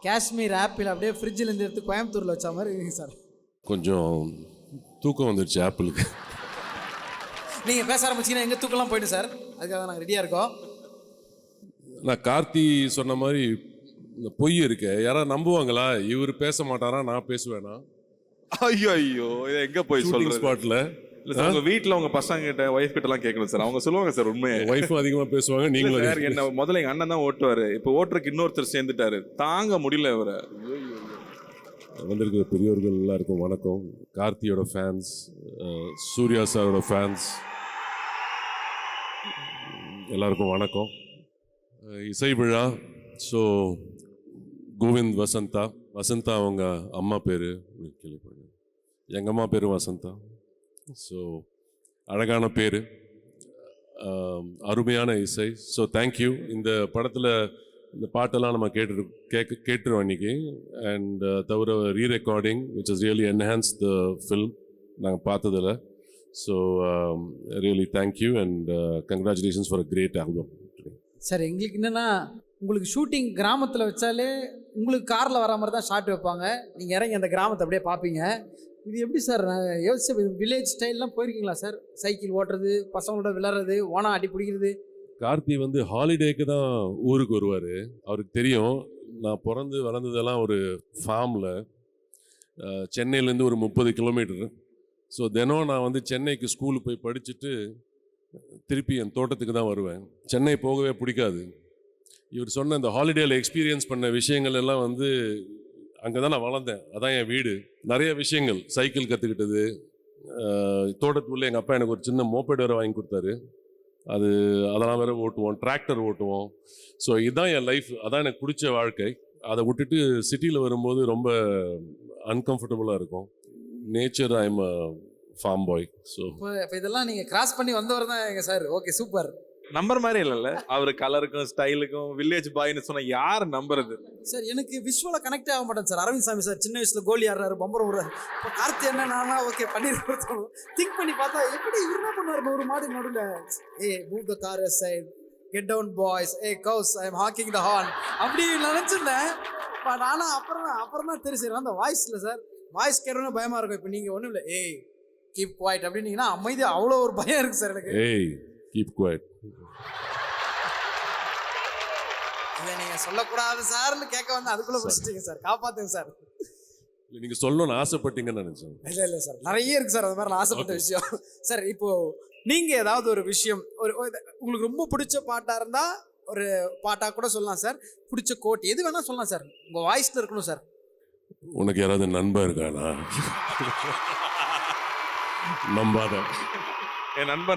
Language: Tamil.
காஷ்மீர் ஆப்பிள் அப்படியே ஃப்ரிட்ஜிலேருந்து எடுத்து கோயம்புத்தூரில் வச்ச மாதிரி இருக்குங்க சார். கொஞ்சம் தூக்கம் வந்துடுச்சு ஆப்பிளுக்கு. நீங்கள் பேச ஆரம்பிச்சிங்கன்னா எங்கள் தூக்கம்லாம் போயிடும் சார். அதுக்காக நாங்கள் ரெடியாக இருக்கோம். நான் கார்த்தி சொன்ன மாதிரி இந்த பொய் இருக்கு, யாராவது நம்புவாங்களா? இவர் பேச மாட்டாரா, நான் பேசுவேனா? ஐயோ ஐயோ, இதை எங்க போய் ஷூட்டிங் சொல்றது? ஸ்பாட்ல இல்ல சார், உங்க வீட்டுல உங்க பசங்க கிட்ட ஒய்ஃப் கிட்ட எல்லாம் கேட்கணும் சார். அவங்க சொல்லுவாங்க சார் உண்மையை. ஒய்ஃபும் அதிகமாக பேசுவாங்க, இல்ல நீங்களும் சார், என்ன முதல்ல எங்க அண்ணன் தான் ஓட்டுவாரு. இப்போ ஓட்டுறதுக்கு இன்னொருத்தர் சேர்ந்துட்டாரு. தாங்க முடியல இவரை. வந்திருக்கிற பெரியவர்கள் எல்லாருக்கும் வணக்கம். கார்த்தியோட ஃபேன்ஸ், சூர்யா சாரோட ஃபேன்ஸ் எல்லாருக்கும் வணக்கம். இசை விழா. ஸோ கோவிந்த் வசந்தா, வசந்தா அவங்க அம்மா பேர் கேள்விப்படுங்க. எங்கள் அம்மா பேர் வசந்தா. ஸோ அழகான பேர், அருமையான இசை. So thank you. இந்த படத்தில் இந்த பாட்டெல்லாம் நம்ம கேட்டுருவோம் இன்னைக்கு. அண்ட் தவிர rerecording which is really enhance the film நாங்கள் பார்த்ததில். So really thank you and congratulations for a great album. Sir எங்களுக்கு என்னென்னா, உங்களுக்கு ஷூட்டிங் கிராமத்தில் வச்சாலே உங்களுக்கு காரில் வர மாதிரி தான் ஷாட் வைப்பாங்க. நீங்கள் இறங்கி அந்த கிராமத்தை அப்படியே பார்ப்பீங்க. இது எப்படி சார்? நான் யோசிச்சு, வில்லேஜ் ஸ்டைல்லாம் போயிருக்கீங்களா சார்? சைக்கிள் ஓட்டுறது, பசங்களோட விளையாடுறது, ஓனா அடி பிடிக்கிறது. கார்த்தி வந்து ஹாலிடேக்கு தான் ஊருக்கு வருவார். அவருக்கு தெரியும் நான் பிறந்து வளர்ந்ததெல்லாம் ஒரு ஃபார்மில், சென்னையிலேருந்து ஒரு 30 கிலோமீட்டர். ஸோ தினம் நான் வந்து சென்னைக்கு ஸ்கூலுக்கு போய் படிச்சுட்டு திருப்பி என் தோட்டத்துக்கு தான் வருவேன். சென்னை போகவே பிடிக்காது. இவர் சொன்ன இந்த ஹாலிடேயில் எக்ஸ்பீரியன்ஸ் பண்ண விஷயங்கள் எல்லாம் வந்து அங்கே தான் நான் வளர்ந்தேன். அதான் என் வீடு. நிறைய விஷயங்கள், சைக்கிள் கற்றுக்கிட்டது, தோட்டத்துக்குள்ளே எங்கள் அப்பா எனக்கு ஒரு சின்ன மோப்பேட் வேறு வாங்கி கொடுத்தாரு. அதெல்லாம் வேறு ஓட்டுவோம், டிராக்டர் ஓட்டுவோம். ஸோ இதுதான் என் லைஃப், அதான் எனக்கு பிடிச்ச வாழ்க்கை. அதை விட்டுட்டு சிட்டியில் வரும்போது ரொம்ப அன்கம்ஃபர்டபுளாக இருக்கும். Nature, I am a farm boy. So இப்போ இதெல்லாம் நீங்கள் கிராஸ் பண்ணி வந்தவர் தான் எங்க சார். Okay, super. நம்பர் மாதிரி இல்லைல்ல அவரு, கலருக்கும் ஸ்டைலுக்கும். வில்லேஜ் பாய்னு சொன்னா யார் நம்புறது சார்? எனக்கு விஷுவலாக கனெக்ட் ஆக மாட்டேன் சார். அரவிந்த் சாமி சார் சின்ன வயசுல கோலி ஆடுறாரு, பம்பரம் விடுறாரு. இப்போ கார்த்தி என்ன நானா ஓகே பண்ணிருக்கோம். திங்க் பண்ணி பார்த்தா எப்படி இவர் என்ன பண்ணுவார்? ஒரு மாடு நடுவில், hey move the car side, get down boys, hey cows, I am honking the horn அப்படி நினச்சிருந்தேன். பட் ஆனால் அப்புறம் தான் தெரியும் அந்த வாய்ஸில் சார். வாய்ஸ் கேட்டோன்னே பயமாக இருக்கும். இப்போ நீங்கள் ஒன்றும் இல்லை, ஏய் கீப் குவைட் அப்படின்னீங்கன்னா அமைதி, அவ்வளோ ஒரு பயம் இருக்கு சார் எனக்கு. ஏய் கீப் குவைட், இதை நீங்கள் சொல்லக்கூடாது சார்னு கேட்க வந்து அதுக்குள்ளே முடிச்சிட்டீங்க சார். காப்பாற்றுங்க சார். இல்லை நீங்கள் சொல்லணும்னு ஆசைப்பட்டீங்கன்னு நினச்சேன். இல்லை சார், நிறைய இருக்கு சார் அது மாதிரி நான் ஆசைப்பட்ட விஷயம். சார் இப்போ நீங்கள் ஏதாவது ஒரு விஷயம், உங்களுக்கு ரொம்ப பிடிச்ச பாட்டாக இருந்தால் ஒரு பாட்டாக கூட சொல்லலாம் சார். பிடிச்ச கோட் எது வேணால் சொல்லலாம் சார். உங்கள் வாய்ஸில் இருக்கணும் சார். உனக்கு யாராவது நண்பன் இருக்கானா? நம்பாத. என் நண்பன்